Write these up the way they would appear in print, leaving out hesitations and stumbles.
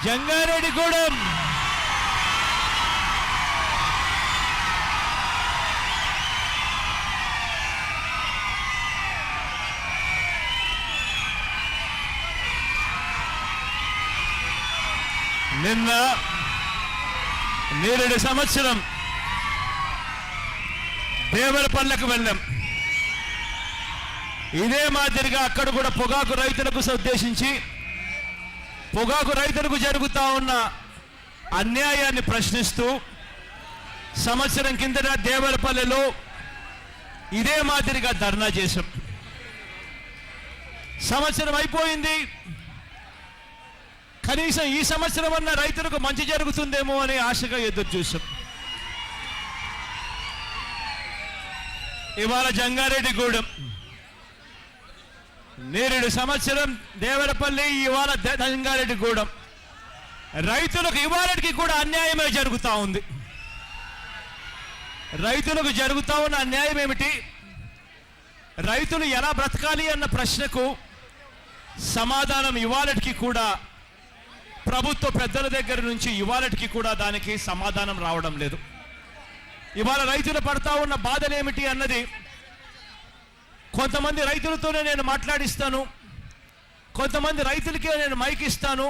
జంగారెడ్డిగూడెం నిన్న నేరేడు సంవత్సరం దేవరపల్లెకు వెళ్ళాం. ఇదే మాదిరిగా అక్కడ కూడా పొగాకు రైతులకు ఉద్దేశించి పొగాకు రైతులకు జరుగుతూ ఉన్న అన్యాయాన్ని ప్రశ్నిస్తూ సంవత్సరం కిందట దేవరపల్లెలో ఇదే మాదిరిగా ధర్నా చేశాం. సంవత్సరం అయిపోయింది. కనీసం ఈ సంవత్సరం అన్న రైతులకు మంచి జరుగుతుందేమో అని ఆశగా ఎదురు చూసాం. ఇవాళ జంగారెడ్డిగూడెం నేరేడు సంవత్సరం దేవరపల్లి, ఇవాళ జంగారెడ్డిగూడెం రైతులకు ఇవాళకి కూడా అన్యాయమే జరుగుతూ ఉంది. రైతులకు జరుగుతూ ఉన్న అన్యాయం ఏమిటి? రైతులు ఎలా బ్రతకాలి అన్న ప్రశ్నకు సమాధానం ఇవాళకి కూడా ప్రభుత్వ పెద్దల దగ్గర నుంచి ఇవాళకి కూడా దానికి సమాధానం రావడం లేదు. ఇవాళ రైతులు పడతా ఉన్న బాధలు ఏమిటి అన్నది కొంతమంది రైతులతోనే నేను మాట్లాడిస్తాను, కొంతమంది రైతులకే నేను మైక్ ఇస్తాను.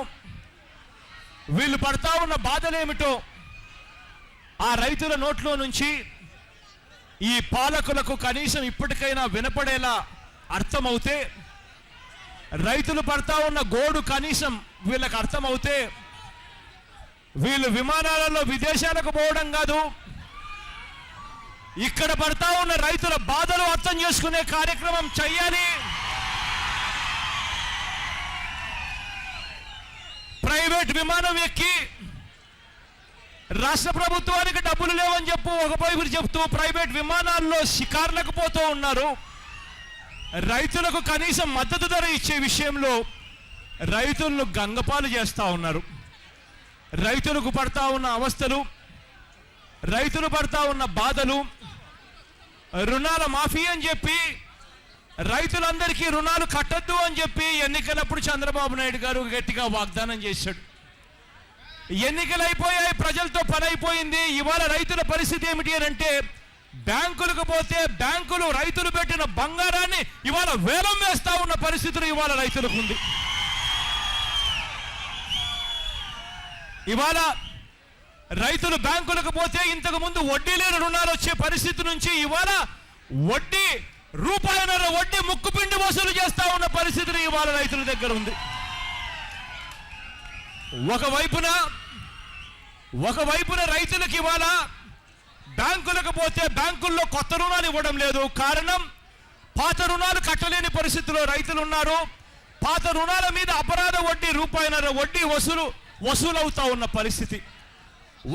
వీళ్ళు పడతా ఉన్న బాధలు ఏమిటో ఆ రైతుల నోట్లో నుంచి ఈ పాలకులకు కనీసం ఇప్పటికైనా వినపడేలా అర్థమవుతే, రైతులు పడతా ఉన్న గోడు కనీసం వీళ్ళకి అర్థమవుతే, వీళ్ళు విమానాలలో విదేశాలకు పోవడం కాదు, ఇక్కడ పడతా ఉన్న రైతుల బాధలు అర్థం చేసుకునే కార్యక్రమం చెయ్యాలి. ప్రైవేట్ విమానం ఎక్కి రాష్ట్ర ప్రభుత్వానికి డబ్బులు లేవని ఒకవైపు చెప్తూ ప్రైవేట్ విమానాల్లో షికార్లకు పోతూ ఉన్నారు. రైతులకు కనీసం మద్దతు ధర ఇచ్చే విషయంలో రైతులను గంగపాలు చేస్తూ ఉన్నారు. రైతులకు పడతా ఉన్న అవస్థలు, రైతులు పడతా ఉన్న బాధలు, రుణాల మాఫీ అని చెప్పి రైతులందరికీ రుణాలు కట్టద్దు అని చెప్పి ఎన్నికలప్పుడు చంద్రబాబు నాయుడు గారు గట్టిగా వాగ్దానం చేశాడు. ఎన్నికలు అయిపోయాయి, ప్రజలతో పని అయిపోయింది. ఇవాళ రైతుల పరిస్థితి ఏమిటి అని అంటే, బ్యాంకులకు పోతే బ్యాంకులు రైతులు పెట్టిన బంగారాన్ని ఇవాళ వేలం వేస్తా ఉన్న పరిస్థితులు ఇవాళ రైతులకు ఉంది. ఇవాళ రైతులు బ్యాంకులకు పోతే ఇంతకు ముందు వడ్డీ లేని రుణాలు వచ్చే పరిస్థితి నుంచి ఇవాళ వడ్డీ రూపాయన్నర వడ్డీ ముక్కుపిండి వసూలు చేస్తా ఉన్న పరిస్థితులు ఇవాళ రైతుల దగ్గర ఉంది. ఒకవైపున రైతులకు ఇవాళ బ్యాంకులకు పోతే బ్యాంకుల్లో కొత్త రుణాలు ఇవ్వడం లేదు. కారణం, పాత రుణాలు కట్టలేని పరిస్థితిలో రైతులు ఉన్నారు. పాత రుణాల మీద అపరాధ వడ్డీ రూపాయన్నర వడ్డీ వసూలవుతా ఉన్న పరిస్థితి.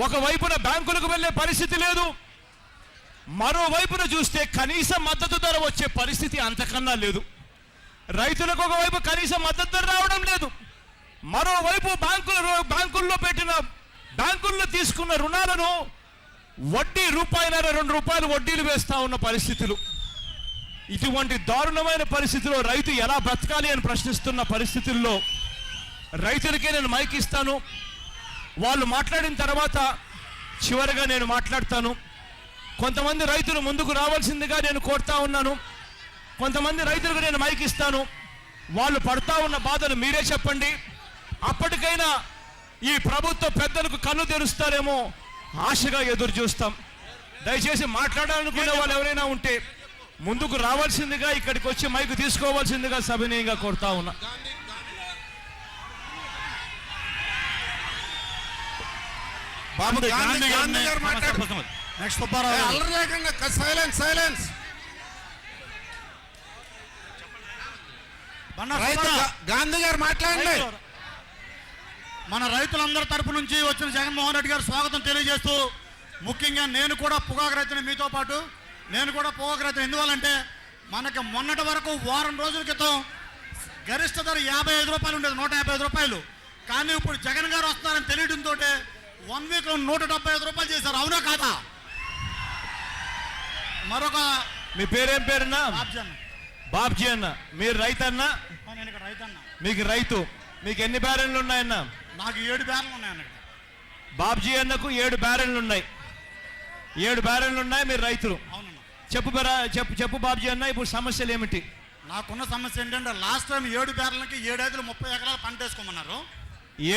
ఒకవైపున బ్యాంకులకు వెళ్ళే పరిస్థితి లేదు, మరోవైపున చూస్తే కనీస మద్దతు ధర వచ్చే పరిస్థితి అంతకన్నా లేదు. రైతులకు ఒకవైపు కనీస మద్దతు ధర రావడం లేదు, మరోవైపు బ్యాంకుల్లో తీసుకున్న రుణాలను వడ్డీ రూపాయన్నర 2 రూపాయలు వడ్డీలు వేస్తా ఉన్న పరిస్థితులు. ఇటువంటి దారుణమైన పరిస్థితిలో రైతు ఎలా బ్రతకాలి అని ప్రశ్నిస్తున్న పరిస్థితుల్లో రైతులకే నేను మైక్ ఇస్తాను. వాళ్ళు మాట్లాడిన తర్వాత చివరిగా నేను మాట్లాడతాను. కొంతమంది రైతులు ముందుకు రావాల్సిందిగా నేను కోరుతా ఉన్నాను. కొంతమంది రైతులకు నేను మైక్ ఇస్తాను. వాళ్ళు పడతా ఉన్న బాధలు మీరే చెప్పండి. అప్పటికైనా ఈ ప్రభుత్వ పెద్దలకు కన్ను తెరుస్తారేమో ఆశగా ఎదురు చూస్తాం. దయచేసి మాట్లాడాలనుకునే వాళ్ళు ఎవరైనా ఉంటే ముందుకు రావాల్సిందిగా, ఇక్కడికి వచ్చి మైక్ తీసుకోవాల్సిందిగా సవినయంగా కోరుతా ఉన్నా. గాంధీ గారు మాట్లాడండి. మన రైతులందరి తరపు నుంచి వచ్చిన జగన్మోహన్ రెడ్డి గారు స్వాగతం తెలియజేస్తూ, ముఖ్యంగా నేను కూడా పొగాకు రైతుని, మీతో పాటు నేను కూడా పొగాకు రైతుని. ఎందువల్లంటే మనకి మొన్నటి వరకు వారం రోజుల క్రితం గరిష్ట ధర 55 రూపాయలు ఉండేది, 155 రూపాయలు. కానీ ఇప్పుడు జగన్ గారు వస్తున్నారని తెలియడంతో 1 వీక్లో 175 రూపాయలు చేశారు. అవునా కాదా? మరొక మీ పేరేం పేరున్నా? బాబ్జీ అన్న. మీరు రైతన్నా? నేను ఇక్కడ రైతన్నా. మీకు రైతు మీకు ఎన్ని బ్యారెన్లు ఉన్నాయన్న? నాకు 7 బ్యారెన్లు ఉన్నాయన్న. బాబ్జీ అన్నకు 7 బ్యారెన్లు ఉన్నాయి. 7 బ్యారెన్లు ఉన్నాయి. మీరు రైతులు. అవునన్నా. చెప్పు బాబ్జీ అన్న, ఇప్పుడు సమస్యలు ఏమిటి? నాకున్న సమస్య ఏంటంటే లాస్ట్ టైం 7 బ్యారెన్లకి 7 ఐదులు 30 ఎకరాలు పంట వేసుకోమన్నారు.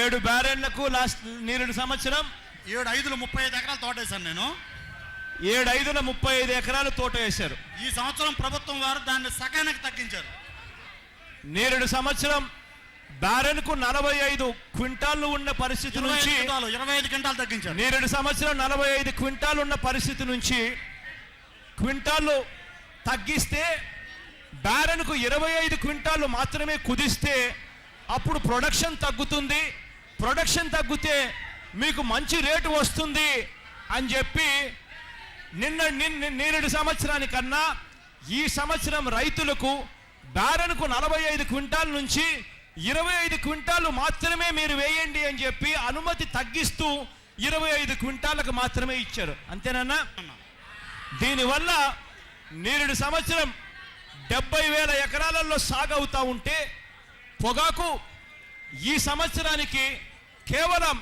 7 బ్యారెన్లకు లాస్ట్ నీరుడు సంవత్సరం 7 ఐదులు 35 ఎకరాలు తోట వేశాను నేను. 7 ఐదుల 35 ఎకరాలు తోట వేశారు. ఈ సంవత్సరం ప్రభుత్వం వారు దాన్ని సగానికి తగ్గించారు. నీరుడు సంవత్సరం బ్యారెన్కు 45 క్వింటాళ్లు ఉన్న పరిస్థితి నుంచి 25 క్వింటాలు తగ్గించారు. నీరుడు సంవత్సరం 45 క్వింటాలు ఉన్న పరిస్థితి నుంచి క్వింటాళ్ళు తగ్గిస్తే బ్యారెన్కు 25 క్వింటాళ్ళు మాత్రమే కుదిస్తే అప్పుడు ప్రొడక్షన్ తగ్గుతుంది. ప్రొడక్షన్ తగ్గితే మీకు మంచి రేటు వస్తుంది అని చెప్పి నీరుడు సంవత్సరానికన్నా ఈ సంవత్సరం రైతులకు బ్యారెన్కు 45 క్వింటాల నుంచి 25 క్వింటాలు మాత్రమే మీరు వేయండి అని చెప్పి అనుమతి తగ్గిస్తూ 25 క్వింటాలకు మాత్రమే ఇచ్చారు. అంతేనన్నా? దీనివల్ల నీరుడు సంవత్సరం 70,000 ఎకరాలలో సాగవుతా ఉంటే పొగాకు ఈ సంవత్సరానికి కేవలం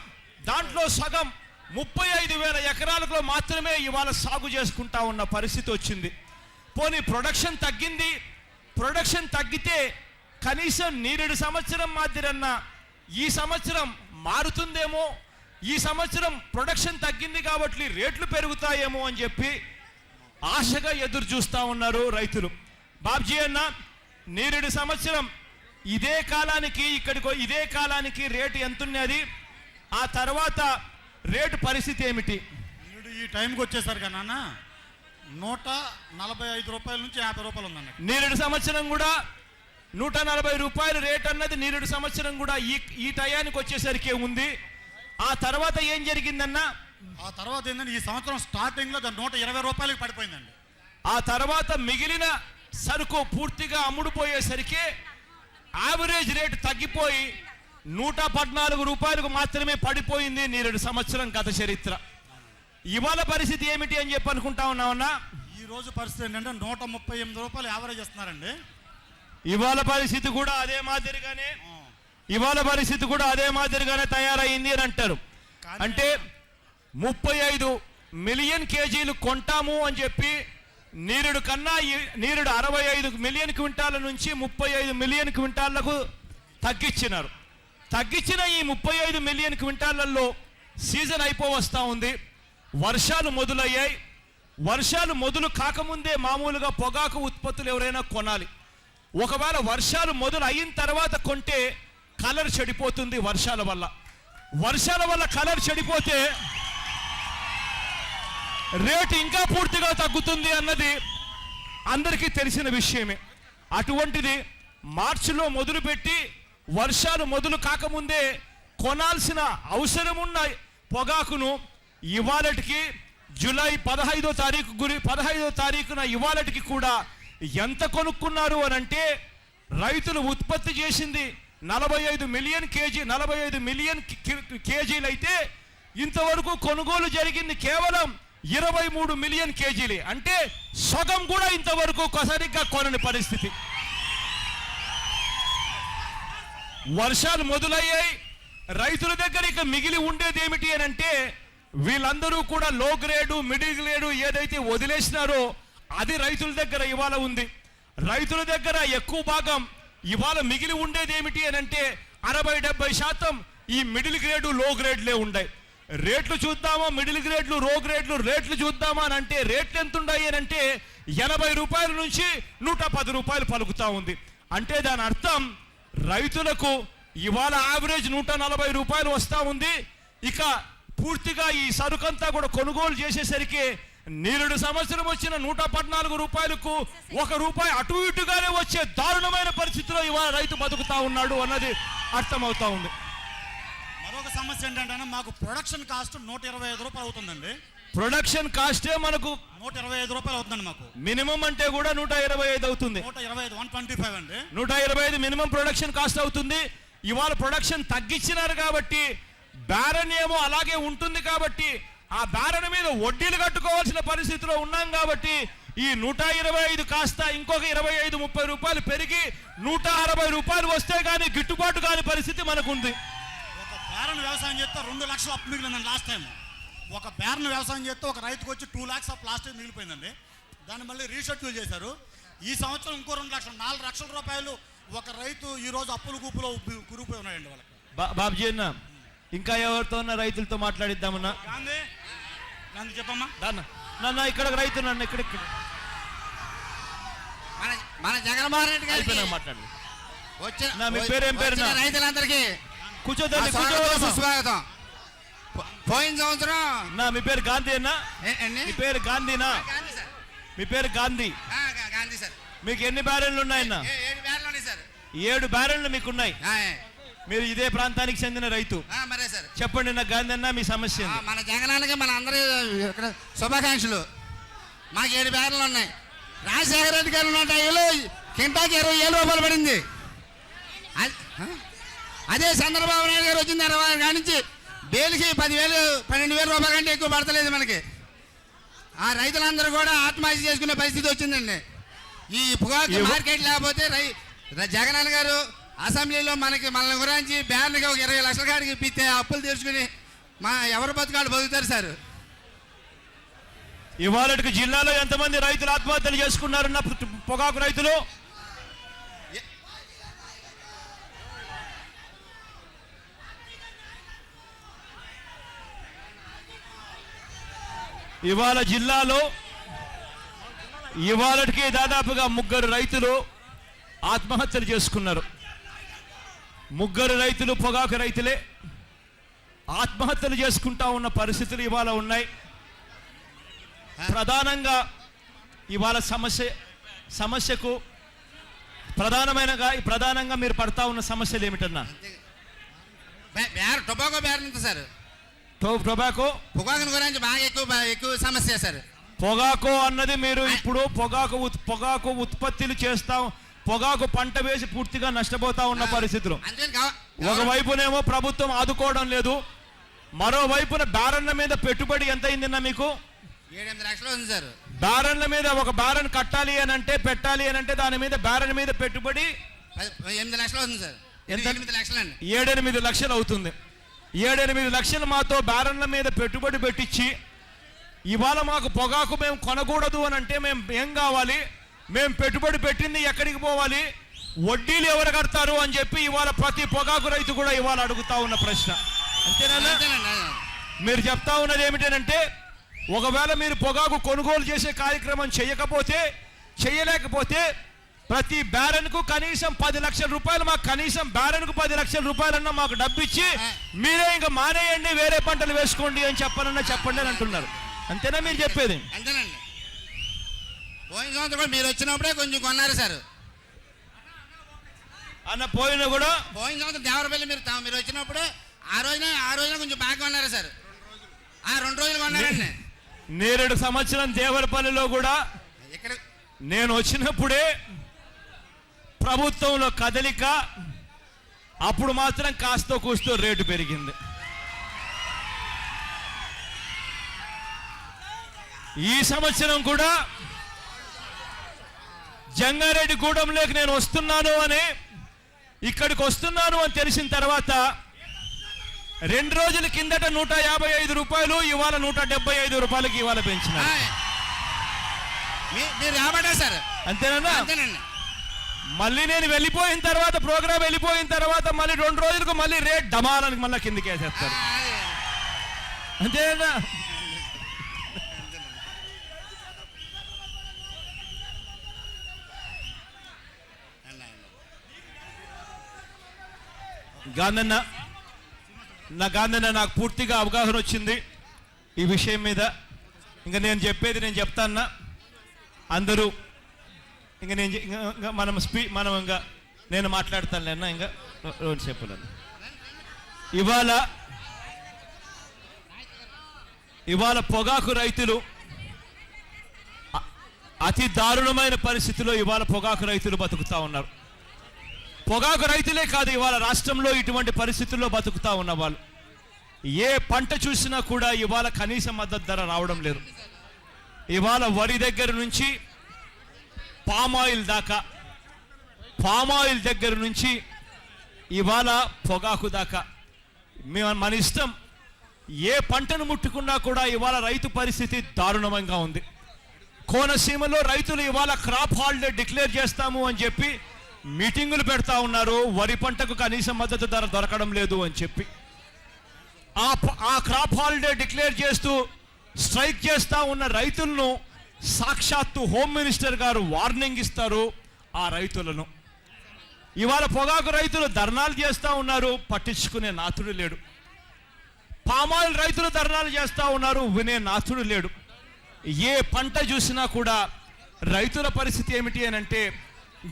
దాంట్లో సగం 35,000 ఎకరాలలో మాత్రమే ఇవాళ సాగు చేసుకుంటా ఉన్న పరిస్థితి వచ్చింది. పోనీ ప్రొడక్షన్ తగ్గింది. ప్రొడక్షన్ తగ్గితే కనీసం నీరుడు సంవత్సరం మాదిరన్న ఈ సంవత్సరం మారుతుందేమో, ఈ సంవత్సరం ప్రొడక్షన్ తగ్గింది కాబట్టి రేట్లు పెరుగుతాయేమో అని చెప్పి ఆశగా ఎదురు చూస్తూ ఉన్నారు రైతులు. బాబ్జీ అన్న, నీరుడు సంవత్సరం ఇదే కాలానికి రేటు ఎంతున్నది? ఆ తర్వాత రేటు పరిస్థితి ఏమిటి? ఈ టైంకి వచ్చేసరికి నాన్న 145 రూపాయల నుంచి 50 రూపాయలు ఉందన్న. నీరుడు సంవత్సరం కూడా 140 రూపాయలు రేట్ అన్నది నీరుడు సంవత్సరం కూడా ఈ టయానికి వచ్చేసరికి ఉంది. ఆ తర్వాత ఏం జరిగిందన్నా? ఆ తర్వాత ఏంటంటే ఈ సంవత్సరం స్టార్టింగ్ లో 120 రూపాయలకి పడిపోయిందండి. ఆ తర్వాత మిగిలిన సరుకు పూర్తిగా అమ్ముడుపోయేసరికి యావరేజ్ రేటు తగ్గిపోయి 114 రూపాయలకు మాత్రమే పడిపోయింది నీరుడు సంవత్సరం గత చరిత్ర. ఇవాళ పరిస్థితి ఏమిటి అని చెప్పి అనుకుంటా ఉన్నామన్నా? ఈ రోజు పరిస్థితి ఏంటంటే 138 రూపాయలు యావరేజ్ ఇస్తున్నారండి. ఇవాళ పరిస్థితి కూడా అదే మాదిరిగానే తయారైంది అని అంటారు. అంటే 35 మిలియన్ కేజీలు కొంటాము అని చెప్పి నీరుడు 65 మిలియన్ క్వింటాల నుంచి 35 మిలియన్ క్వింటాళ్లకు తగ్గించినారు. తగ్గించిన ఈ 35 మిలియన్ క్వింటాళ్లలో సీజన్ అయిపోవస్తా ఉంది. వర్షాలు మొదలయ్యాయి. వర్షాలు మొదలు కాకముందే మామూలుగా పొగాకు ఉత్పత్తులు ఎవరైనా కొనాలి. ఒకవేళ వర్షాలు మొదలు అయిన తర్వాత కొంటే కలర్ చెడిపోతుంది. వర్షాల వల్ల కలర్ చెడిపోతే రేటు ఇంకా పూర్తిగా తగ్గుతుంది అన్నది అందరికీ తెలిసిన విషయమే. అటువంటిది మార్చిలో మొదలుపెట్టి వర్షాలు మొదలు కాకముందే కొనాల్సిన అవసరమున్న పొగాకును ఇవాళటికి జూలై 15వ తారీఖున ఇవాళటికి కూడా ఎంత కొనుక్కున్నారు అని అంటే రైతులు ఉత్పత్తి చేసింది 45 మిలియన్ కేజీలు అయితే ఇంతవరకు కొనుగోలు జరిగింది కేవలం 23 మిలియన్ కేజీలు. అంటే సగం కూడా ఇంతవరకు సరిగ్గా కొనని పరిస్థితి. వర్షాలు మొదలయ్యాయి. రైతుల దగ్గర ఇక మిగిలి ఉండేది ఏమిటి అని అంటే వీళ్ళందరూ కూడా లో గ్రేడు మిడిల్ గ్రేడు ఏదైతే వదిలేసినారో అది రైతుల దగ్గర ఇవాళ ఉంది. రైతుల దగ్గర ఎక్కువ భాగం ఇవాళ మిగిలి ఉండేది ఏమిటి అని అంటే 60-70% ఈ మిడిల్ గ్రేడు లో గ్రేడ్లే ఉన్నాయి. రేట్లు చూద్దామా, మిడిల్ గ్రేడ్లు లో గ్రేడ్లు రేట్లు చూద్దామా అని అంటే రేట్లు ఎంత ఉన్నాయి అని అంటే 80 రూపాయల నుంచి 110 రూపాయలు పలుకుతా ఉంది. అంటే దాని అర్థం రైతులకు ఇవాళ యావరేజ్ 140 రూపాయలు వస్తూ ఉంది. ఇక పూర్తిగా ఈ సరుకంతా కూడా కొనుగోలు చేసేసరికి నీరుడు సంవత్సరం వచ్చిన 114 రూపాయలకు 1 రూపాయి అటు ఇటుగానే వచ్చే దారుణమైన పరిస్థితిలో ఇవాళ రైతు బతుకుతా ఉన్నాడు అన్నది అర్థమవుతా ఉంది. మరొక సమస్య ఏంటంటే మాకు ప్రొడక్షన్ కాస్ట్ 125 రూపాయలు అవుతుందండి. ప్రొడక్షన్ కాస్టే మనకు 125 రూపాయలు అవుతుందండి. మాకు మినిమం అంటే కూడా 125 అవుతుంది. 125 అండి. 125 మినిమం ప్రొడక్షన్ కాస్ట్ అవుతుంది. ఇవాళ ప్రొడక్షన్ తగ్గించినారు కాబట్టి బ్యారన్ ఏమో అలాగే ఉంటుంది కాబట్టి ఆ బ్యారన్ మీద వడ్డీలు కట్టుకోవాల్సిన పరిస్థితిలో ఉన్నాం కాబట్టి ఈ 125 కాస్త ఇంకొక 25-30 రూపాయలు పెరిగి 160 రూపాయలు వస్తే కానీ గిట్టుబాటు కాని పరిస్థితి మనకుంది. ఒక బేరను వ్యవసాయం చేస్తే 2 లక్షలు అప్పు మిగిలిందండి లాస్ట్ టైం. ఒక బేరను వ్యవసాయం చేస్తే ఒక రైతుకు వచ్చి 2 lakhs అప్పు లాస్ట్ టైం మిగిలిపోయిందండి. దాన్ని మళ్ళీ రీషెడ్యూల్ చేశారు. ఈ సంవత్సరం ఇంకో 2 లక్షలు 4 లక్షల రూపాయలు ఒక రైతు ఈ రోజు అప్పులు కూపులో కురిపోయి ఉన్నాయండి వాళ్ళకి. బాబుజీ అన్న, ఇంకా ఎవరితో ఉన్న రైతులతో మాట్లాడిద్దామన్నా. గాంధీ చెప్పమ్మా. నన్న ఇక్కడ రైతు నన్ను ఇక్కడ మన జగన్మోహన్ రెడ్డి గారికి మాట్లాడండి. వచ్చిన మీ పేరేం పేరు? రైతులందరికీ కూర్చోదండి. సుస్వాగతం. పోయిన సంవత్సరం మీ పేరు గాంధీ అన్నా? మీ పేరు గాంధీనా? మీ పేరు గాంధీ. గాంధీ సార్. మీకు ఎన్ని బ్యారెన్లు ఉన్నాయన్నా? 7 బ్యారెన్లు ఉన్నాయి సార్. 7 బ్యారెన్లు మీకున్నాయి. మీరు ఇదే ప్రాంతానికి చెందిన రైతు. మరే సార్ చెప్పండి నా గాంధీ అన్న, మీ సమస్య ఏంది? మన జగనానికి మన అందరి ఇక్కడ శుభాకాంక్షలు. మాకు 7 బ్యారెన్లు ఉన్నాయి. రాజశేఖర రెడ్డి గారు ఉన్న టైంలో కింటాకి 27 రూపాయలు పడింది. అదే చంద్రబాబు నాయుడు గారు వచ్చిన తర్వాత కానించి బేలికి 10,000 12,000 రూపాయల కంటే ఎక్కువ పడతలేదు మనకి. ఆ రైతులందరూ కూడా ఆత్మహత్య చేసుకునే పరిస్థితి వచ్చిందండి. ఈ పొగాకు మార్కెట్ లేకపోతే జగనన్న గారు అసెంబ్లీలో మనల్ని గురించి బ్యాన్కి ఒక 20 లక్షల కాడికి ఇప్పిస్తే అప్పులు తీర్చుకుని ఎవరు బతుకాలు బతుకుతారు సార్. ఇవాళకి జిల్లాలో ఎంతమంది రైతులు ఆత్మహత్యలు చేసుకున్నారన్న పొగాకు రైతులు? ఇవాళ జిల్లాలో ఇవాళకి దాదాపుగా 3 రైతులు ఆత్మహత్యలు చేసుకున్నారు. 3 రైతులు పొగాకు రైతులే ఆత్మహత్యలు చేసుకుంటా ఉన్న పరిస్థితులు ఇవాళ ఉన్నాయి. ఇవాళ సమస్యకు ప్రధానంగా మీరు పడతా ఉన్న సమస్యలు ఏమిటన్నా? టొబాకో బేరం ఉంది సార్. టొబాకో పొగాకు గురించి బాగా ఎక్కువ సమస్య సార్. పొగాకు అన్నది మీరు ఇప్పుడు పొగాకు ఉత్పత్తులు చేస్తాం, పొగాకు పంట వేసి పూర్తిగా నష్టపోతా ఉన్న పరిస్థితులు. ఒకవైపునేమో ప్రభుత్వం ఆదుకోవడం లేదు, మరోవైపున బ్యారన్ల మీద పెట్టుబడి ఎంత అయిందన్నా మీకు? 7-8 లక్షలు ఉంది సార్. బ్యారన్ల మీద ఒక బ్యారన్ కట్టాలి అని అంటే పెట్టాలి అని అంటే దాని మీద బ్యారన్ మీద పెట్టుబడి 8 లక్షలు ఉంది సార్. 8 లక్షలు అండి. 7-8 లక్షలు అవుతుంది. 7-8 లక్షలు మాతో బ్యారన్ల మీద పెట్టుబడి పెట్టించి ఇవాళ మాకు పొగాకు మేము కొనకూడదు అని అంటే మేము ఏం కావాలి? మేము పెట్టుబడి పెట్టింది ఎక్కడికి పోవాలి? వడ్డీలు ఎవరు కడతారు అని చెప్పి ఇవాళ ప్రతి పొగాకు రైతు కూడా ఇవాళ అడుగుతా ఉన్న ప్రశ్న. అంతేనా? మీరు చెప్తా ఉన్నది ఏమిటంటే ఒకవేళ మీరు పొగాకు కొనుగోలు చేసే కార్యక్రమం చేయలేకపోతే ప్రతి బ్యారన్కు కనీసం 10 లక్షల రూపాయలు, మాకు కనీసం బ్యారన్కు 10 లక్షల రూపాయలన్నా మాకు డబ్బు ఇచ్చి మీరే ఇంకా మానేయండి, వేరే పంటలు వేసుకోండి అని చెప్పండి అని అంటున్నారు. అంతేనా మీరు చెప్పేది? అంతేనండి. పోయిన సంవత్సరం మీరు వచ్చినప్పుడే కొంచెం కొన్నారు సార్ అన్న. పోయిన సంవత్సరం దేవరపల్లి మీరు వచ్చినప్పుడు ఆ రోజున కొంచెం బాగా కొన్నారు సార్. 2 రోజులు కొన్నారండి. నేరేడు సంవత్సరం దేవరపల్లిలో కూడా నేను వచ్చినప్పుడే ప్రభుత్వంలో కదలిక, అప్పుడు మాత్రం కాస్తో కూస్తో రేటు పెరిగింది. ఈ సంవత్సరం కూడా జంగారెడ్డిగూడెంలోకి నేను వస్తున్నాను అని ఇక్కడికి వస్తున్నాను అని తెలిసిన తర్వాత 2 రోజుల కిందట 155 రూపాయలు, ఇవాళ 175 రూపాయలకి ఇవాళ పెంచినారు. అంతేనా? మళ్ళీ నేను వెళ్ళిపోయిన తర్వాత, ప్రోగ్రాం వెళ్ళిపోయిన తర్వాత మళ్ళీ 2 రోజులకు మళ్ళీ రేట్ డమాలని మళ్ళీ కిందకి వేసేస్తారు. అంతేనా? గాంధన్న నాకు పూర్తిగా అవగాహన వచ్చింది ఈ విషయం మీద. ఇంకా నేను చెప్పేది నేను చెప్తాన్నా. అందరూ ఇంకా మనం ఇంకా నేను మాట్లాడతాను లేనా ఇంకా 2 సేపులను. ఇవాళ పొగాకు రైతులు అతి దారుణమైన పరిస్థితిలో ఇవాళ పొగాకు రైతులు బతుకుతా ఉన్నారు. పొగాకు రైతులే కాదు, ఇవాళ రాష్ట్రంలో ఇటువంటి పరిస్థితుల్లో బతుకుతా ఉన్న వాళ్ళు ఏ పంట చూసినా కూడా ఇవాళ కనీస మద్దతు ధర రావడం లేదు. ఇవాళ వరి దగ్గర నుంచి పామాయిల్ దాకా, పామాయిల్ దగ్గర నుంచి ఇవాళ పొగాకు దాకా మన ఇష్టం. ఏ పంటను ముట్టుకున్నా కూడా ఇవాళ రైతు పరిస్థితి దారుణంగా ఉంది. కోనసీమలో రైతులు ఇవాళ క్రాప్ హాలిడే డిక్లేర్ చేస్తాము అని చెప్పి మీటింగులు పెడతా ఉన్నారు. వరి పంటకు కనీస మద్దతు ధర దొరకడం లేదు అని చెప్పి ఆ క్రాప్ హాలిడే డిక్లేర్ చేస్తూ స్ట్రైక్ చేస్తా ఉన్న రైతులను సాక్షాత్తు హోమ్ మినిస్టర్ గారు వార్నింగ్ ఇస్తారు ఆ రైతులను. ఇవాళ పొగాకు రైతులు ధర్నాలు చేస్తూ ఉన్నారు, పట్టించుకునే నాథుడు లేడు. పామాయిల్ రైతులు ధర్నాలు చేస్తూ ఉన్నారు, వినే నాథుడు లేడు. ఏ పంట చూసినా కూడా రైతుల పరిస్థితి ఏమిటి అని అంటే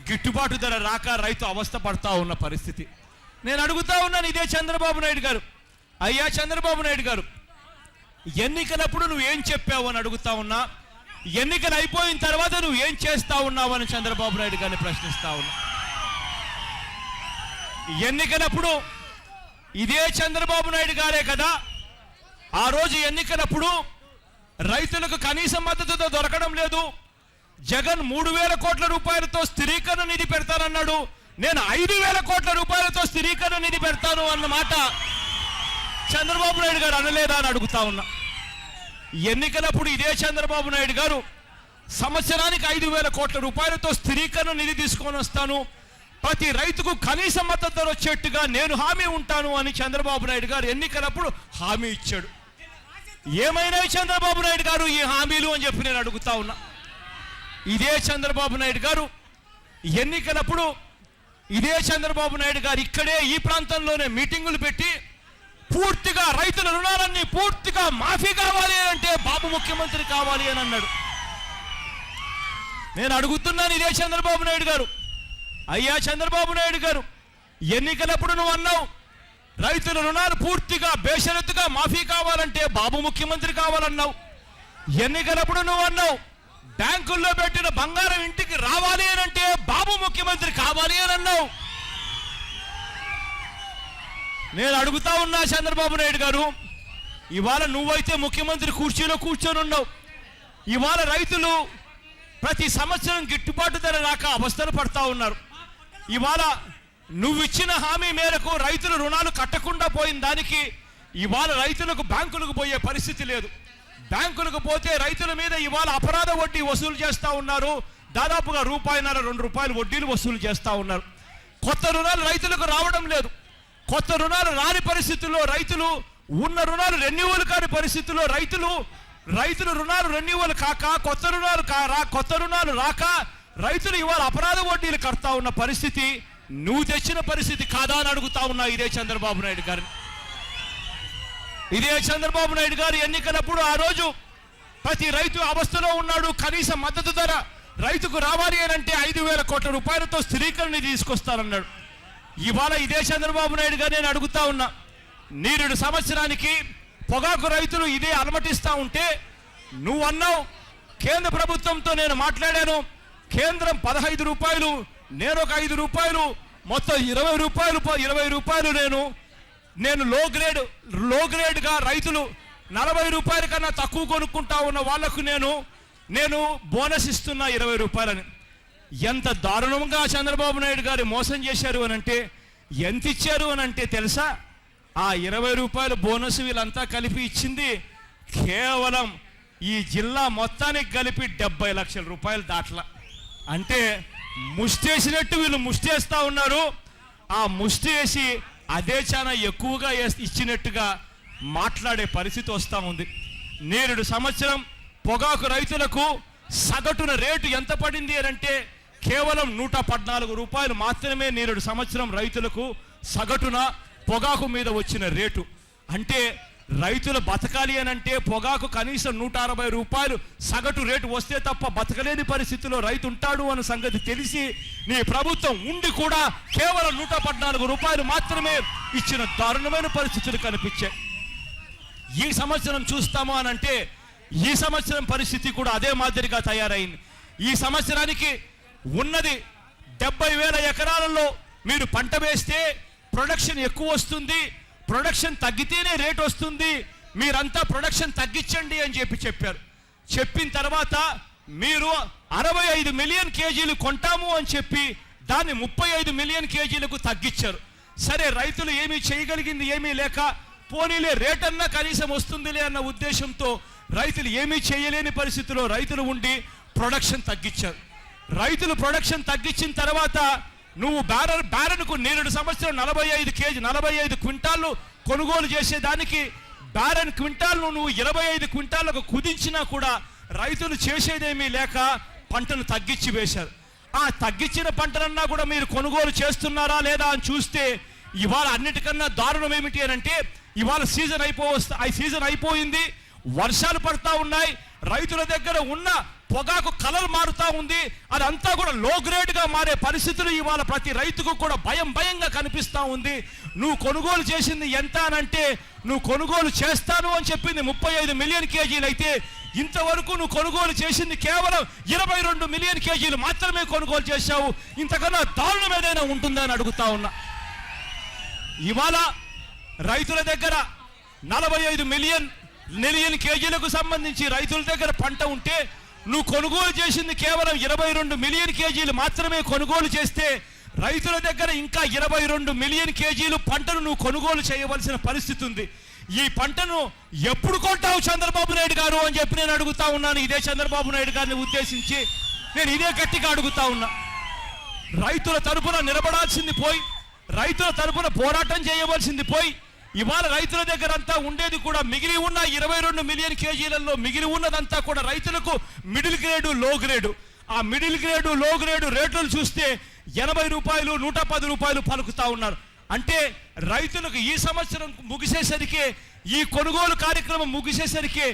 గిట్టుబాటు ధర రాక రైతు అవస్థ పడతా ఉన్న పరిస్థితి. నేను అడుగుతా ఉన్నాను ఇదే చంద్రబాబు నాయుడు గారు, అయ్యా చంద్రబాబు నాయుడు గారు, ఎన్నికలప్పుడు నువ్వేం చెప్పావు అని అడుగుతా ఉన్నా. ఎన్నికలు అయిపోయిన తర్వాత నువ్వు ఏం చేస్తా ఉన్నావు అని చంద్రబాబు నాయుడు గారిని ప్రశ్నిస్తా ఉన్నా. ఎన్నికలప్పుడు ఇదే చంద్రబాబు నాయుడు గారే కదా ఆ రోజు ఎన్నికలప్పుడు రైతులకు కనీస మద్దతుతో దొరకడం లేదు, జగన్ 3,000 కోట్ల రూపాయలతో స్థిరీకరణ నిధి పెడతానన్నాడు, నేను 5,000 కోట్ల రూపాయలతో స్థిరీకరణ నిధి పెడతాను అన్నమాట చంద్రబాబు నాయుడు గారు అనలేదా అని అడుగుతా ఉన్నా. ఎన్నికలప్పుడు ఇదే చంద్రబాబు నాయుడు గారు సంవత్సరానికి 5,000 కోట్ల రూపాయలతో స్థిరీకరణ నిధి తీసుకొని వస్తాను, ప్రతి రైతుకు కనీస మద్దతు ధర వచ్చేట్టుగా నేను హామీ ఉంటాను అని చంద్రబాబు నాయుడు గారు ఎన్నికలప్పుడు హామీ ఇచ్చాడు. ఏమైనా చంద్రబాబు నాయుడు గారు ఈ హామీలు అని చెప్పి నేను అడుగుతా ఉన్నా. ఇదే చంద్రబాబు నాయుడు గారు ఎన్నికలప్పుడు ఇదే చంద్రబాబు నాయుడు గారు ఇక్కడే ఈ ప్రాంతంలోనే మీటింగులు పెట్టి పూర్తిగా రైతుల రుణాలన్నీ పూర్తిగా మాఫీ కావాలి అంటే బాబు ముఖ్యమంత్రి కావాలి అని అన్నాడు. నేను అడుగుతున్నాను ఇదే చంద్రబాబు నాయుడు గారు, అయ్యా చంద్రబాబు నాయుడు గారు, ఎన్నికలప్పుడు నువ్వు అన్నావు రైతుల రుణాలు పూర్తిగా బేషరతుగా మాఫీ కావాలంటే బాబు ముఖ్యమంత్రి కావాలన్నావు. ఎన్నికలప్పుడు నువ్వు అన్నావు బ్యాంకుల్లో పెట్టిన బంగారం ఇంటికి రావాలి అని అంటే బాబు ముఖ్యమంత్రి కావాలి అని అన్నావు. నేను అడుగుతా ఉన్నా చంద్రబాబు నాయుడు గారు, ఇవాళ నువ్వైతే ముఖ్యమంత్రి కుర్చీలో కూర్చొని ఉన్నావు, ఇవాళ రైతులు ప్రతి సంవత్సరం గిట్టుబాటు ధర రాక అవస్థలు పడతా ఉన్నారు. ఇవాళ నువ్విచ్చిన హామీ మేరకు రైతులు రుణాలు కట్టకుండా పోయిన దానికి ఇవాళ రైతులకు బ్యాంకులకు పోయే పరిస్థితి లేదు. బ్యాంకులకు పోతే రైతుల మీద ఇవాళ అపరాధ వడ్డీ వసూలు చేస్తూ ఉన్నారు, దాదాపుగా ₹1.5-2 వడ్డీలు వసూలు చేస్తూ ఉన్నారు. కొత్త రుణాలు రైతులకు రావడం లేదు. కొత్త రుణాలు రాని పరిస్థితుల్లో రైతులు ఉన్న రుణాలు రెన్యువల్ కాని పరిస్థితుల్లో రైతులు రుణాలు రెన్యువల్ కాక కొత్త రుణాలు రాక రైతులు ఇవాళ అపరాధ వడ్డీలు కడతా ఉన్న పరిస్థితి నువ్వు తెచ్చిన పరిస్థితి కాదా అని అడుగుతా ఉన్నా ఇదే చంద్రబాబు నాయుడు గారిని. ఇదే చంద్రబాబు నాయుడు గారు ఎన్నికలప్పుడు ఆ రోజు ప్రతి రైతు అవస్థలో ఉన్నాడు, కనీస మద్దతు ధర రైతుకు రావాలి అని అంటే 5,000 కోట్ల రూపాయలతో స్థిరీకరణ తీసుకొస్తారన్నాడు. ఇవాళ ఇదే చంద్రబాబు నాయుడు గారు నేను అడుగుతా ఉన్నా, నీరుడు సంవత్సరానికి పొగాకు రైతులు ఇదే అలమటిస్తా ఉంటే నువ్వు అన్నావు కేంద్ర ప్రభుత్వంతో నేను మాట్లాడాను, కేంద్రం 15 రూపాయలు, నేను ఒక 5 రూపాయలు, మొత్తం 20 రూపాయలు నేను లో గ్రేడ్గా రైతులు 40 రూపాయల కన్నా తక్కువ కొనుక్కుంటా ఉన్న వాళ్లకు నేను బోనస్ ఇస్తున్నా 20 రూపాయలని. ఎంత దారుణంగా చంద్రబాబు నాయుడు గారు మోసం చేశారు అని అంటే ఎంత ఇచ్చారు అని అంటే తెలుసా? ఆ 20 రూపాయల బోనస్ వీళ్ళంతా కలిపి ఇచ్చింది కేవలం ఈ జిల్లా మొత్తానికి కలిపి 70 లక్షల రూపాయలు దాట్లా. అంటే ముష్టేసినట్టు వీళ్ళు ముష్టేస్తా ఉన్నారు. ఆ ముష్టి వేసి అదే చాలా ఎక్కువగా ఇచ్చినట్టుగా మాట్లాడే పరిస్థితి వస్తూ ఉంది. నేరుడు సంవత్సరం పొగాకు రైతులకు సగటున రేటు ఎంత పడింది అని అంటే కేవలం 114 రూపాయలు మాత్రమే నేరుడు సంవత్సరం రైతులకు సగటున పొగాకు మీద వచ్చిన రేటు. అంటే రైతులు బతకాలి అని అంటే పొగాకు కనీసం 160 రూపాయలు సగటు రేటు వస్తే తప్ప బతకలేని పరిస్థితిలో రైతు ఉంటాడు అన్న సంగతి తెలిసి నీ ప్రభుత్వం ఉండి కూడా కేవలం 114 రూపాయలు మాత్రమే ఇచ్చిన దారుణమైన పరిస్థితులు కనిపించాయి. ఈ సంవత్సరం చూస్తాము అని అంటే ఈ సంవత్సరం పరిస్థితి కూడా అదే మాదిరిగా తయారైంది. ఈ సంవత్సరానికి ఉన్నది 70,000 ఎకరాలలో మీరు పంట వేస్తే ప్రొడక్షన్ ఎక్కువ వస్తుంది, ప్రొడక్షన్ తగ్గితేనే రేట్ వస్తుంది, మీరంతా ప్రొడక్షన్ తగ్గించండి అని చెప్పారు. చెప్పిన తర్వాత మీరు 65 మిలియన్ కేజీలు కొంటాము అని చెప్పి దాన్ని 35 మిలియన్ కేజీలకు తగ్గించారు. సరే, రైతులు ఏమీ చేయగలిగింది ఏమీ లేక పోనీలే రేటన్నా కనీసం వస్తుందిలే అన్న ఉద్దేశంతో రైతులు ఏమీ చేయలేని పరిస్థితిలో రైతులు ఉండి ప్రొడక్షన్ తగ్గించారు. రైతులు ప్రొడక్షన్ తగ్గించిన తర్వాత నువ్వు బ్యారెన్కు 7 సంవత్సరం 45 క్వింటాళ్ళు కొనుగోలు చేసేదానికి బ్యారెన్ క్వింటాల్ను నువ్వు 25 క్వింటాలకు కుదించినా కూడా రైతులు చేసేదేమీ లేక పంటను తగ్గించి వేశారు. ఆ తగ్గించిన పంటలన్నా కూడా మీరు కొనుగోలు చేస్తున్నారా లేదా అని చూస్తే ఇవాళ అన్నిటికన్నా దారుణం ఏమిటి అని అంటే ఇవాళ సీజన్ అయిపోయింది, వర్షాలు పడతా ఉన్నాయి, రైతుల దగ్గర ఉన్న పొగాకు కలర్ మారుతా ఉంది. అదంతా కూడా లో గ్రేడ్గా మారే పరిస్థితులు ఇవాళ ప్రతి రైతుకు కూడా భయంగా కనిపిస్తూ ఉంది. నువ్వు కొనుగోలు చేసింది ఎంత అనంటే నువ్వు కొనుగోలు చేస్తాను అని చెప్పింది 35 మిలియన్ కేజీలు అయితే ఇంతవరకు నువ్వు కొనుగోలు చేసింది కేవలం 22 మిలియన్ కేజీలు మాత్రమే కొనుగోలు చేశావు. ఇంతకన్నా దారుణం ఏదైనా ఉంటుందా అని అడుగుతా ఉన్నా. ఇవాళ రైతుల దగ్గర 45 మిలియన్ కేజీలకు సంబంధించి రైతుల దగ్గర పంట ఉంటే నువ్వు కొనుగోలు చేసింది కేవలం 22 మిలియన్ కేజీలు మాత్రమే కొనుగోలు చేస్తే రైతుల దగ్గర ఇంకా 22 మిలియన్ కేజీలు పంటను నువ్వు కొనుగోలు చేయవలసిన పరిస్థితి ఉంది. ఈ పంటను ఎప్పుడు కొంటావు చంద్రబాబు నాయుడు గారు అని చెప్పి నేను అడుగుతా ఉన్నాను. ఇదే చంద్రబాబు నాయుడు గారిని ఉద్దేశించి నేను ఇదే గట్టిగా అడుగుతా ఉన్నా. రైతుల తరపున నిలబడాల్సింది పోయి, రైతుల తరపున పోరాటం చేయవలసింది పోయి, ఇవాళ రైతుల దగ్గర అంతా ఉండేది కూడా మిగిలి ఉన్న 22 మిలియన్ కేజీలలో మిగిలి ఉన్నదంతా కూడా రైతులకు మిడిల్ గ్రేడు లో గ్రేడు. ఆ మిడిల్ గ్రేడు లో గ్రేడు రేట్లు చూస్తే 80 రూపాయలు 110 రూపాయలు పలుకుతా ఉన్నారు. అంటే రైతులకు ఈ సంవత్సరం ముగిసేసరికి, ఈ కొనుగోలు కార్యక్రమం ముగిసేసరికి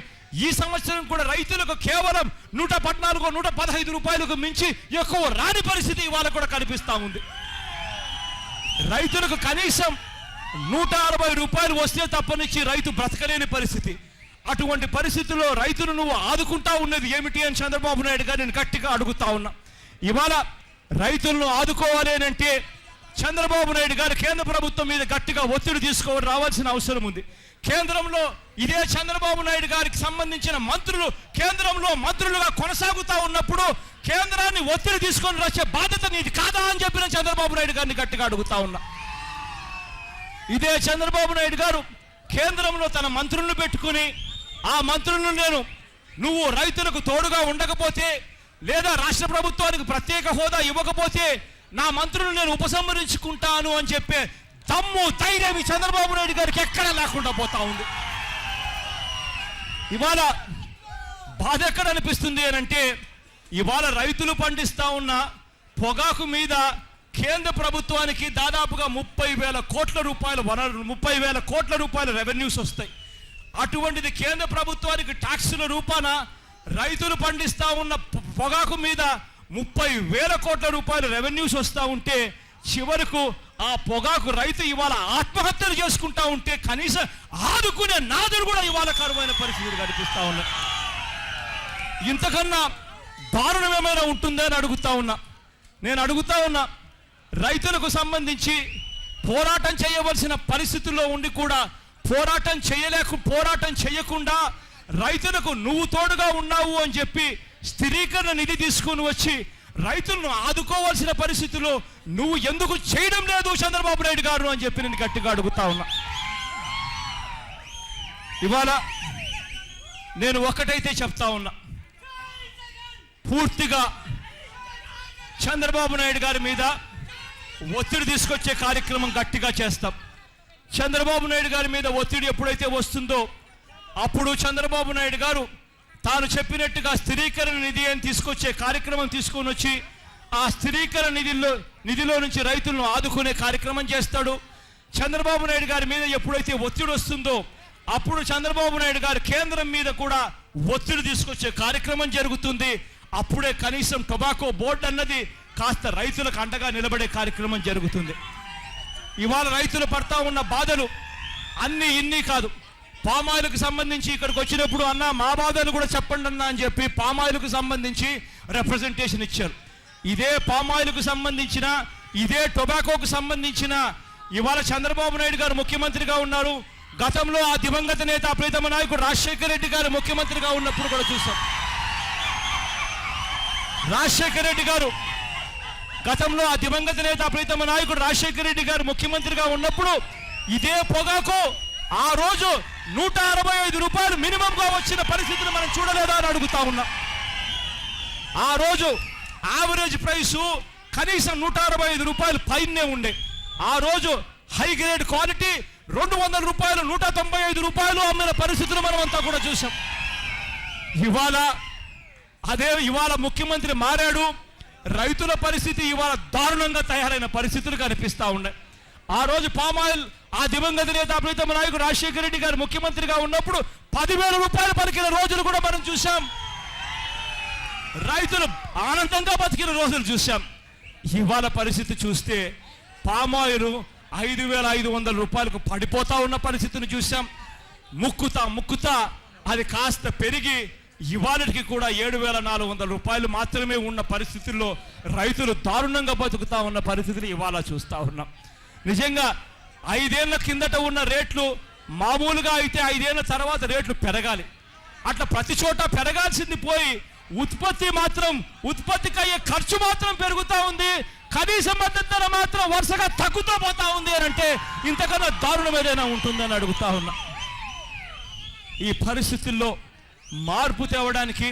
ఈ సంవత్సరం కూడా రైతులకు కేవలం 114 115 రూపాయలకు మించి ఎక్కువ రాని పరిస్థితి ఇవాళ కూడా కనిపిస్తూ ఉంది. రైతులకు కనీసం 160 రూపాయలు వస్తే తప్పనిచ్చి రైతు బ్రతకలేని పరిస్థితి. అటువంటి పరిస్థితుల్లో రైతును నువ్వు ఆదుకుంటా ఉన్నది ఏమిటి అని చంద్రబాబు నాయుడు గారు నేను గట్టిగా అడుగుతా ఉన్నా. ఇవాళ రైతులను ఆదుకోవాలి అంటే చంద్రబాబు నాయుడు గారు కేంద్ర ప్రభుత్వం మీద గట్టిగా ఒత్తిడి రావాల్సిన అవసరం ఉంది. కేంద్రంలో ఇదే చంద్రబాబు నాయుడు గారికి సంబంధించిన మంత్రులు కేంద్రంలో మంత్రులుగా కొనసాగుతా ఉన్నప్పుడు కేంద్రాన్ని ఒత్తిడి తీసుకొని వచ్చే బాధ్యత నీది కాదా అని చెప్పిన చంద్రబాబు నాయుడు గారిని గట్టిగా అడుగుతా ఉన్నా. ఇదే చంద్రబాబు నాయుడు గారు కేంద్రంలో తన మంత్రులను పెట్టుకుని ఆ మంత్రులను నువ్వు రైతులకు తోడుగా ఉండకపోతే లేదా రాష్ట్ర ప్రభుత్వానికి ప్రత్యేక హోదా ఇవ్వకపోతే నా మంత్రులను నేను ఉపసంహరించుకుంటాను అని చెప్పే దమ్ము ధైర్యం ఈ చంద్రబాబు నాయుడు గారికి ఎక్కడ లేకుండా పోతా ఉంది. ఇవాళ బాధ ఎక్కడ అనిపిస్తుంది అని అంటే ఇవాళ రైతులు పండిస్తా ఉన్న పొగాకు మీద కేంద్ర ప్రభుత్వానికి దాదాపుగా 30,000 కోట్ల రూపాయల వనరులు 30,000 కోట్ల రూపాయల రెవెన్యూస్ వస్తాయి. అటువంటిది కేంద్ర ప్రభుత్వానికి ట్యాక్సుల రూపాన రైతులు పండిస్తా ఉన్న పొగాకు మీద 30,000 కోట్ల రూపాయల రెవెన్యూస్ వస్తూ ఉంటే చివరకు ఆ పొగాకు రైతు ఇవాళ ఆత్మహత్యలు చేసుకుంటా ఉంటే కనీసం ఆదుకునే నాదుడు కూడా ఇవాళ కరువైన పరిస్థితులు కనిపిస్తా ఉన్నాయి. ఇంతకన్నా దారుణం ఏమైనా ఉంటుందా అని అడుగుతా ఉన్నా. నేను అడుగుతా ఉన్నా, రైతులకు సంబంధించి పోరాటం చేయవలసిన పరిస్థితుల్లో ఉండి కూడా పోరాటం చేయకుండా రైతులకు నువ్వు తోడుగా ఉన్నావు అని చెప్పి స్థిరీకరణ నిధి తీసుకొని వచ్చి రైతులను ఆదుకోవాల్సిన పరిస్థితుల్లో నువ్వు ఎందుకు చేయడం లేదు చంద్రబాబు నాయుడు గారు అని చెప్పి నేను గట్టిగా అడుగుతా ఉన్నా. ఇవాళ నేను ఒకటైతే చెప్తా ఉన్నా, పూర్తిగా చంద్రబాబు నాయుడు గారి మీద ఒత్తిడి తీసుకొచ్చే కార్యక్రమం గట్టిగా చేస్తాం. చంద్రబాబు నాయుడు గారి మీద ఒత్తిడి ఎప్పుడైతే వస్తుందో అప్పుడు చంద్రబాబు నాయుడు గారు తాను చెప్పినట్టుగా స్థిరీకరణ నిధి అని తీసుకొచ్చే కార్యక్రమం తీసుకొని వచ్చి ఆ స్థిరీకరణ నిధిలో నుంచి రైతులను ఆదుకునే కార్యక్రమం చేస్తాడు. చంద్రబాబు నాయుడు గారి మీద ఎప్పుడైతే ఒత్తిడి వస్తుందో అప్పుడు చంద్రబాబు నాయుడు గారు కేంద్రం మీద కూడా ఒత్తిడి తీసుకొచ్చే కార్యక్రమం జరుగుతుంది. అప్పుడే కనీసం టొబాకో బోర్డు అన్నది కాస్త రైతులకు అండగా నిలబడే కార్యక్రమం జరుగుతుంది. ఇవాళ రైతులు పడతా ఉన్న బాధలు అన్నీ ఇన్ని కాదు. పామాయిల్కు సంబంధించి ఇక్కడికి వచ్చినప్పుడు అన్న మా బాధలు కూడా చెప్పండి అన్న అని చెప్పి పామాయిల్కు సంబంధించి రిప్రజెంటేషన్ ఇచ్చారు. ఇదే పామాయిల్కు సంబంధించిన ఇదే టొబాకోకు సంబంధించిన ఇవాళ చంద్రబాబు నాయుడు గారు ముఖ్యమంత్రిగా ఉన్నారు. గతంలో ఆ దివంగత నేత ప్రీతమ నాయకుడు రాజశేఖర రెడ్డి గారు ముఖ్యమంత్రిగా ఉన్నప్పుడు కూడా చూసాం. రాజశేఖర రెడ్డి గారు గతంలో ఆ దివంగత నేత ప్రీతమ నాయకుడు రాజశేఖర రెడ్డి గారు ముఖ్యమంత్రిగా ఉన్నప్పుడు ఇదే పొగాకు ఆ రోజు 165 రూపాయలు మినిమంగా వచ్చిన పరిస్థితిని మనం చూడలేదా అని అడుగుతా ఉన్నా. ఆ రోజు యావరేజ్ ప్రైసు కనీసం 165 రూపాయలు పైనే ఉండే. ఆ రోజు హై గ్రేడ్ క్వాలిటీ 200 రూపాయలు 195 రూపాయలు అమ్మిన పరిస్థితులు మనం అంతా కూడా చూసాం. ఇవాళ ముఖ్యమంత్రి మారాడు, రైతుల పరిస్థితి ఇవాళ దారుణంగా తయారైన పరిస్థితులు కనిపిస్తా ఉన్నాయి. ఆ రోజు పామాయిల్ ఆ దివంగత నేత ప్రీతమ నాయకుడు రాజశేఖర రెడ్డి గారు ముఖ్యమంత్రిగా ఉన్నప్పుడు 10,000 రూపాయలు పలికిన రోజులు కూడా మనం చూసాం. రైతులు ఆనందంగా బతికిన రోజులు చూసాం. ఇవాళ పరిస్థితి చూస్తే పామాయిల్ 5,500 రూపాయలకు పడిపోతా ఉన్న పరిస్థితిని చూసాం. ముక్కుతా అది కాస్త పెరిగి ఇవాళకి కూడా 7,400 రూపాయలు మాత్రమే ఉన్న పరిస్థితుల్లో రైతులు దారుణంగా బతుకుతా ఉన్న పరిస్థితిని ఇవాళ చూస్తూ ఉన్నాం. నిజంగా 5 ఏళ్ల కిందట ఉన్న రేట్లు మామూలుగా అయితే 5 ఏళ్ల తర్వాత రేట్లు పెరగాలి. అట్లా ప్రతి చోట పెరగాల్సింది పోయి ఉత్పత్తికి అయ్యే ఖర్చు మాత్రం పెరుగుతూ ఉంది, కనీస మద్దతు ధర మాత్రం వరుసగా తగ్గుతూ పోతా ఉంది అని అంటే ఇంతకన్నా దారుణం ఏదైనా ఉంటుందని అడుగుతా ఉన్నా. ఈ పరిస్థితుల్లో మార్పు తేవడానికి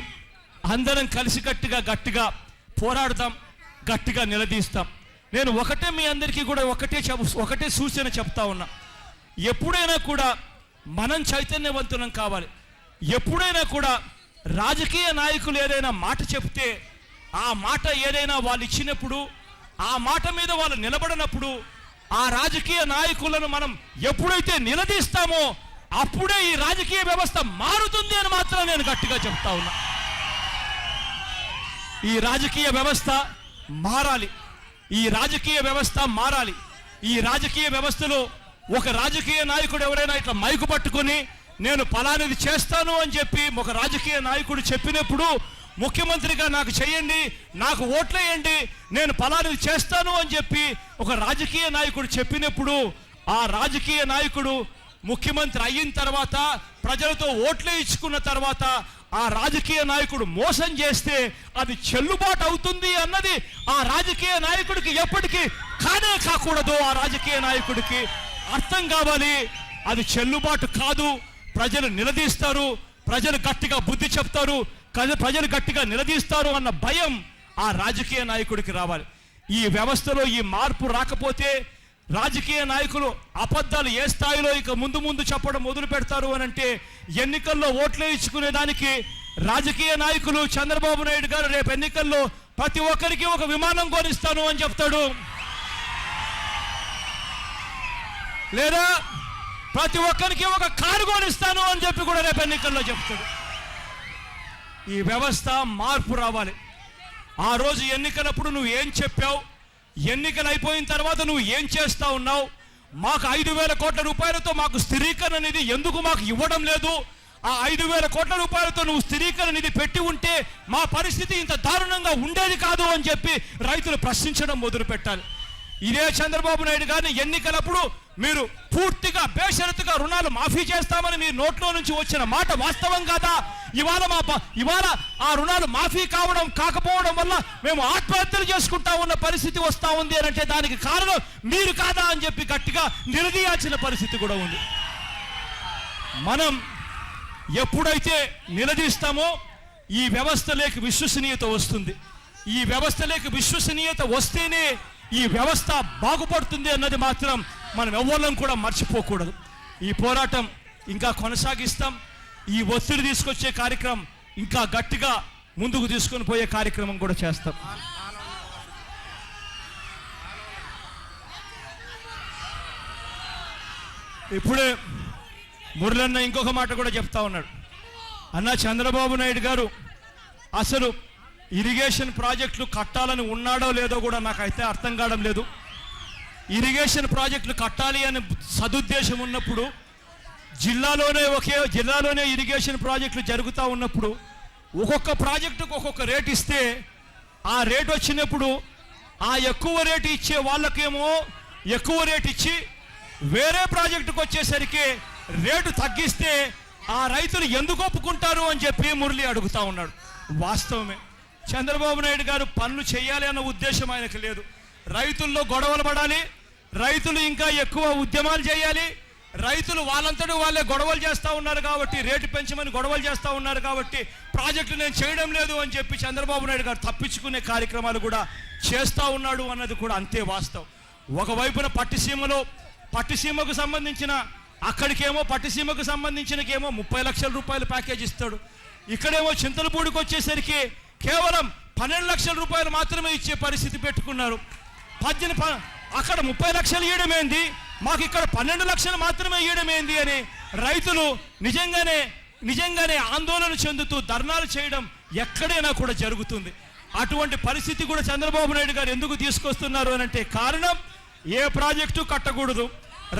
అందరం కలిసికట్టుగా గట్టిగా పోరాడదాం, గట్టిగా నిలదీస్తాం. నేను మీ అందరికీ కూడా ఒకటే సూచన చెప్తా ఉన్నా. ఎప్పుడైనా కూడా మనం చైతన్యవంతులం కావాలి. ఎప్పుడైనా కూడా రాజకీయ నాయకులు ఏదైనా మాట చెప్తే ఆ మాట ఏదైనా వాళ్ళు ఇచ్చినప్పుడు ఆ మాట మీద వాళ్ళు నిలబడినప్పుడు ఆ రాజకీయ నాయకులను మనం ఎప్పుడైతే నిలదీస్తామో అప్పుడే ఈ రాజకీయ వ్యవస్థ మారుతుంది అని మాత్రం నేను గట్టిగా చెప్తా ఉన్నా. ఈ రాజకీయ వ్యవస్థ మారాలి. ఈ రాజకీయ వ్యవస్థలో ఒక రాజకీయ నాయకుడు ఎవరైనా ఇట్లా మైకు పట్టుకొని నేను ఫలానిది చేస్తాను అని చెప్పి ఒక రాజకీయ నాయకుడు చెప్పినప్పుడు ముఖ్యమంత్రిగా నాకు చేయండి, నాకు ఓట్లేయండి, నేను ఫలానిది చేస్తాను అని చెప్పి ఒక రాజకీయ నాయకుడు చెప్పినప్పుడు ఆ రాజకీయ నాయకుడు ముఖ్యమంత్రి అయిన తర్వాత ప్రజలతో ఓట్లే ఇచ్చుకున్న తర్వాత ఆ రాజకీయ నాయకుడు మోసం చేస్తే అది చెల్లుబాటు అవుతుంది అన్నది ఆ రాజకీయ నాయకుడికి ఎప్పటికీ కాకూడదు. ఆ రాజకీయ నాయకుడికి అర్థం కావాలి, అది చెల్లుబాటు కాదు. ప్రజలు నిలదీస్తారు, ప్రజలు గట్టిగా బుద్ధి చెప్తారు, ప్రజలు గట్టిగా నిలదీస్తారు అన్న భయం ఆ రాజకీయ నాయకుడికి రావాలి. ఈ వ్యవస్థలో ఈ మార్పు రాకపోతే రాజకీయ నాయకులు అబద్ధాలు ఏ స్థాయిలో ఇక ముందు చెప్పడం మొదలు పెడతారు అని అంటే ఎన్నికల్లో ఓట్లే ఇచ్చుకునేదానికి రాజకీయ నాయకులు చంద్రబాబు నాయుడు గారు రేపు ఎన్నికల్లో ప్రతి ఒక్కరికి ఒక విమానం కొనిస్తాను అని చెప్తాడు, లేదా ప్రతి ఒక్కరికి ఒక కారు కొనిస్తాను అని చెప్పి కూడా రేపు ఎన్నికల్లో చెప్తాడు. ఈ వ్యవస్థ మార్పు రావాలి. ఆ రోజు ఎన్నికలప్పుడు నువ్వు ఏం చెప్పావు, ఎన్నికలు అయిపోయిన తర్వాత నువ్వు ఏం చేస్తా ఉన్నావు, మాకు 5,000 కోట్ల రూపాయలతో మాకు స్థిరీకరణ నిధి ఎందుకు మాకు ఇవ్వడం లేదు, ఆ 5,000 కోట్ల రూపాయలతో నువ్వు స్థిరీకరణ నిధి పెట్టి ఉంటే మా పరిస్థితి ఇంత దారుణంగా ఉండేది కాదు అని చెప్పి రైతులు ప్రశ్నించడం మొదలు పెట్టాలి. ఇదే చంద్రబాబు నాయుడు గారిని ఎన్నికలప్పుడు మీరు పూర్తిగా బేషరతుగా రుణాలు మాఫీ చేస్తామని మీ నోట్లో నుంచి వచ్చిన మాట వాస్తవం కాదా? ఇవాళ ఆ రుణాలు మాఫీ కాకపోవడం వల్ల మేము ఆత్మహత్యలు చేసుకుంటా ఉన్న పరిస్థితి వస్తూ ఉంది అని అంటే దానికి కారణం మీరు కాదా అని చెప్పి గట్టిగా నిలదీయాల్సిన పరిస్థితి కూడా ఉంది. మనం ఎప్పుడైతే నిలదీస్తామో ఈ వ్యవస్థలోకి విశ్వసనీయత వస్తుంది. ఈ వ్యవస్థలోకి విశ్వసనీయత వస్తేనే ఈ వ్యవస్థ బాగుపడుతుంది అన్నది మాత్రం మనం ఎవ్వరం కూడా మర్చిపోకూడదు. ఈ పోరాటం ఇంకా కొనసాగిస్తాం. ఈ ఒత్తిడి తీసుకొచ్చే కార్యక్రమం ఇంకా గట్టిగా ముందుకు తీసుకొని పోయే కార్యక్రమం కూడా చేస్తాం. ఇప్పుడే మురళన్న ఇంకొక మాట కూడా చెప్తా ఉన్నాడు. అన్న చంద్రబాబు నాయుడు గారు అసలు ఇరిగేషన్ ప్రాజెక్టులు కట్టాలని ఉన్నాడో లేదో కూడా నాకైతే అర్థం కావడం లేదు. ఇరిగేషన్ ప్రాజెక్టులు కట్టాలి అని సదుద్దేశం ఉన్నప్పుడు జిల్లాలోనే ఇరిగేషన్ ప్రాజెక్టులు జరుగుతూ ఉన్నప్పుడు ఒక్కొక్క ప్రాజెక్టుకు ఒక్కొక్క రేట్ ఇస్తే ఆ రేట్ వచ్చినప్పుడు ఆ ఎక్కువ రేటు ఇచ్చే వాళ్ళకేమో ఎక్కువ రేటు ఇచ్చి వేరే ప్రాజెక్టుకు వచ్చేసరికి రేటు తగ్గిస్తే ఆ రైతులు ఎందుకు ఒప్పుకుంటారు అని చెప్పి మురళి అడుగుతా ఉన్నాడు. వాస్తవమే. చంద్రబాబు నాయుడు గారు పనులు చేయాలి అన్న ఉద్దేశం ఆయనకు లేదు. రైతుల్లో గొడవలు పడాలి, రైతులు ఇంకా ఎక్కువ ఉద్యమాలు చేయాలి, రైతులు వాళ్ళంతటూ వాళ్ళే గొడవలు చేస్తూ ఉన్నారు కాబట్టి, రేటు పెంచమని గొడవలు చేస్తూ ఉన్నారు కాబట్టి ప్రాజెక్టులు నేను చేయడం లేదు అని చెప్పి చంద్రబాబు నాయుడు గారు తప్పించుకునే కార్యక్రమాలు కూడా చేస్తూ ఉన్నాడు అన్నది కూడా అంతే వాస్తవం. ఒకవైపున పట్టిసీమకు సంబంధించిన అక్కడికేమో పట్టిసీమకు సంబంధించినకేమో 30 లక్షల రూపాయలు ప్యాకేజ్ ఇస్తాడు. ఇక్కడేమో చింతలపూడికి వచ్చేసరికి కేవలం 12 లక్షల రూపాయలు మాత్రమే ఇచ్చే పరిస్థితి పెట్టుకున్నారు. అక్కడ 30 లక్షలు ఇవ్వడమేంది, మాకు ఇక్కడ 12 లక్షలు మాత్రమే ఇవ్వడమేంది అని రైతులు నిజంగానే ఆందోళన చెందుతూ ధర్నాలు చేయడం ఎక్కడైనా కూడా జరుగుతుంది. అటువంటి పరిస్థితి కూడా చంద్రబాబు నాయుడు గారు ఎందుకు తీసుకొస్తున్నారు అని అంటే కారణం, ఏ ప్రాజెక్టు కట్టకూడదు,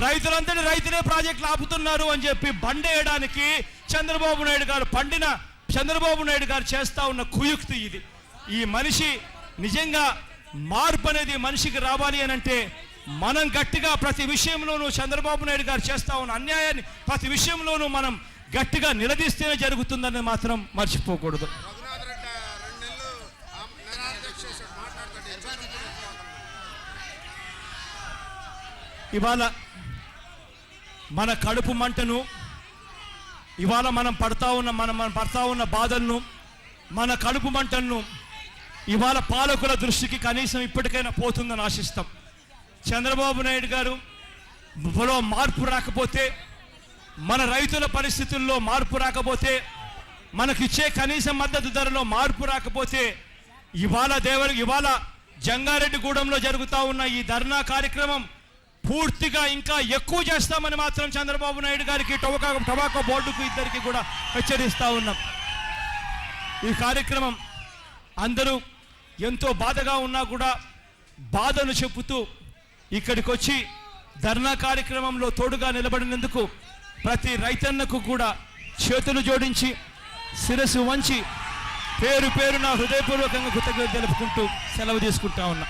రైతులందరి రైతులే ప్రాజెక్టులు ఆపుతున్నారు అని చెప్పి బండేయడానికి చంద్రబాబు నాయుడు గారు చేస్తా ఉన్న కుయుక్తి ఇది. ఈ మనిషి నిజంగా మార్పు అనేది మనిషికి రావాలి అని అంటే మనం గట్టిగా ప్రతి విషయంలోనూ చంద్రబాబు నాయుడు గారు చేస్తా ఉన్న అన్యాయాన్ని ప్రతి విషయంలోనూ మనం గట్టిగా నిలదీస్తేనే జరుగుతుందని మాత్రం మర్చిపోకూడదు. ఇవాళ మన కడుపు మంటను, ఇవాళ మనం పడతా ఉన్న బాధలను, మన కడుపు మంటలను ఇవాళ పాలకుల దృష్టికి కనీసం ఇప్పటికైనా పోతుందని ఆశిస్తాం. చంద్రబాబు నాయుడు గారు మార్పు రాకపోతే, మన రైతుల పరిస్థితుల్లో మార్పు రాకపోతే, మనకిచ్చే కనీస మద్దతు ధరలో మార్పు రాకపోతే ఇవాళ జంగారెడ్డిగూడెంలో జరుగుతూ ఉన్న ఈ ధర్నా కార్యక్రమం పూర్తిగా ఇంకా ఎక్కువ చేస్తామని మాత్రం చంద్రబాబు నాయుడు గారికి టొబాకో బోర్డుకు ఇద్దరికి కూడా హెచ్చరిస్తూ ఉన్నాం. ఈ కార్యక్రమం అందరూ ఎంతో బాధగా ఉన్నా కూడా బాధను చెప్పుతూ ఇక్కడికి వచ్చి ధర్నా కార్యక్రమంలో తోడుగా నిలబడినందుకు ప్రతి రైతన్నకు కూడా చేతులు జోడించి శిరస్సు వంచి పేరు పేరున హృదయపూర్వకంగా కృతజ్ఞతలు తెలుపుకుంటూ సెలవు తీసుకుంటా ఉన్నా.